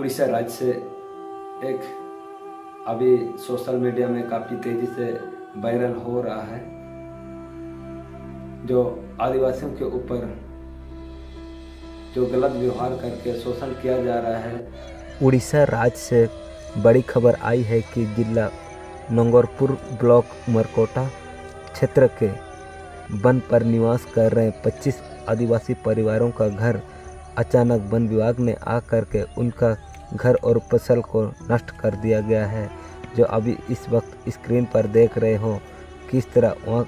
उड़ीसा राज्य से एक अभी सोशल मीडिया में काफ़ी तेज़ी से वायरल हो रहा है, जो आदिवासियों के ऊपर जो गलत व्यवहार करके शोषण किया जा रहा है। उड़ीसा राज्य से बड़ी खबर आई है कि जिला नंगरपुर ब्लॉक मरकोटा क्षेत्र के वन पर निवास कर रहे 25 आदिवासी परिवारों का घर अचानक वन विभाग ने आकर के उनका घर और फसल को नष्ट कर दिया गया है। जो अभी इस वक्त स्क्रीन पर देख रहे हो, किस तरह वहाँ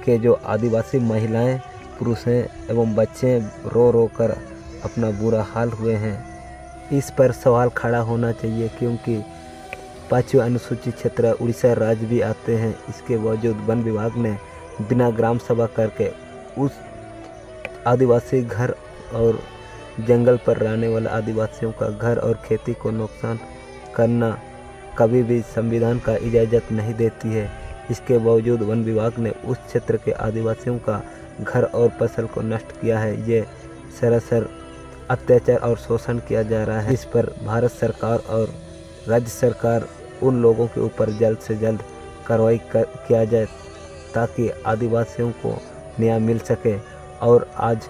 के जो आदिवासी महिलाएं, पुरुष एवं बच्चे रो रो कर अपना बुरा हाल हुए हैं। इस पर सवाल खड़ा होना चाहिए, क्योंकि 5वें अनुसूचित क्षेत्र उड़ीसा राज्य भी आते हैं। इसके बावजूद वन विभाग ने बिना ग्राम सभा करके उस आदिवासी घर और जंगल पर रहने वाले आदिवासियों का घर और खेती को नुकसान करना कभी भी संविधान का इजाज़त नहीं देती है। इसके बावजूद वन विभाग ने उस क्षेत्र के आदिवासियों का घर और फसल को नष्ट किया है। ये सरासर अत्याचार और शोषण किया जा रहा है। इस पर भारत सरकार और राज्य सरकार उन लोगों के ऊपर जल्द से जल्द कार्रवाई किया जाए, ताकि आदिवासियों को न्याय मिल सके। और आज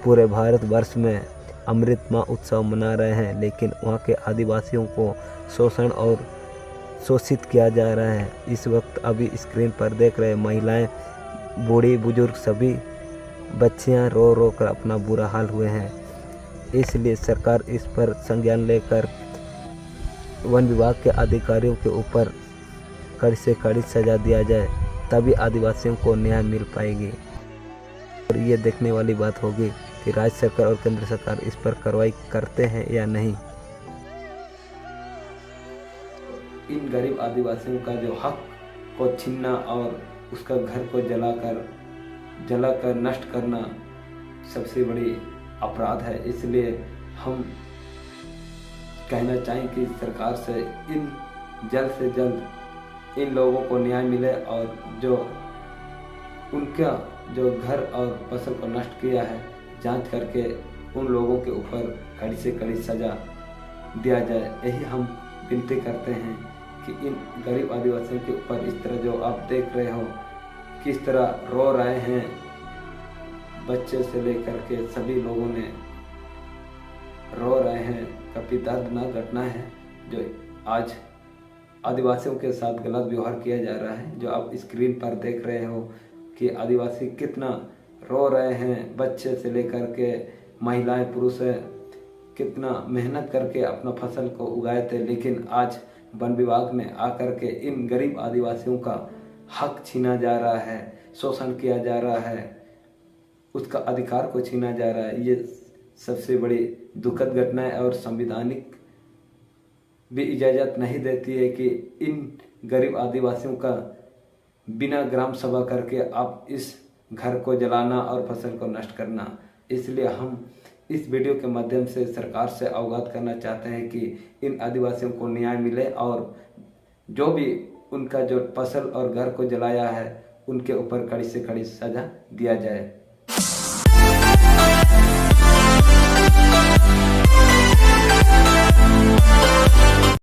पूरे भारतवर्ष में अमृत महोत्सव मना रहे हैं, लेकिन वहाँ के आदिवासियों को शोषण और शोषित किया जा रहा है। इस वक्त अभी स्क्रीन पर देख रहे महिलाएं, बूढ़ी बुजुर्ग, सभी बच्चियां रो रो कर अपना बुरा हाल हुए हैं। इसलिए सरकार इस पर संज्ञान लेकर वन विभाग के अधिकारियों के ऊपर कड़ी से कड़ी सजा दिया जाए, तभी आदिवासियों को न्याय मिल पाएगी। और ये देखने वाली बात होगी कि राज्य सरकार और केंद्र सरकार इस पर कार्रवाई करते हैं या नहीं। इन गरीब आदिवासियों का जो हक को छीनना और उसका घर को जलाकर नष्ट करना सबसे बड़ी अपराध है। इसलिए हम कहना चाहें कि सरकार से जल्द से जल्द इन लोगों को न्याय मिले और जो उनका जो घर और फसल को नष्ट किया है, जांच करके उन लोगों के ऊपर कड़ी से कड़ी सजा दिया जाए। यही हम विनती करते हैं कि इन गरीब आदिवासियों के ऊपर इस तरह जो आप देख रहे हो, किस तरह रो रहे हैं, बच्चे से लेकर के सभी लोगों ने रो रहे हैं। काफ़ी दर्दनाक घटना है जो आज आदिवासियों के साथ गलत व्यवहार किया जा रहा है। जो आप स्क्रीन पर देख रहे हो कि आदिवासी कितना रो रहे हैं, बच्चे से लेकर के महिलाएं, पुरुष कितना मेहनत करके अपना फसल को उगाए थे, लेकिन आज वन विभाग में आकर के इन गरीब आदिवासियों का हक छीना जा रहा है, शोषण किया जा रहा है, उसका अधिकार को छीना जा रहा है। ये सबसे बड़ी दुखद घटना है और संवैधानिक भी इजाज़त नहीं देती है कि इन गरीब आदिवासियों का बिना ग्राम सभा करके आप इस घर को जलाना और फसल को नष्ट करना। इसलिए हम इस वीडियो के माध्यम से सरकार से अवगत करना चाहते हैं कि इन आदिवासियों को न्याय मिले और जो भी उनका जो फसल और घर को जलाया है, उनके ऊपर कड़ी से कड़ी सजा दिया जाए।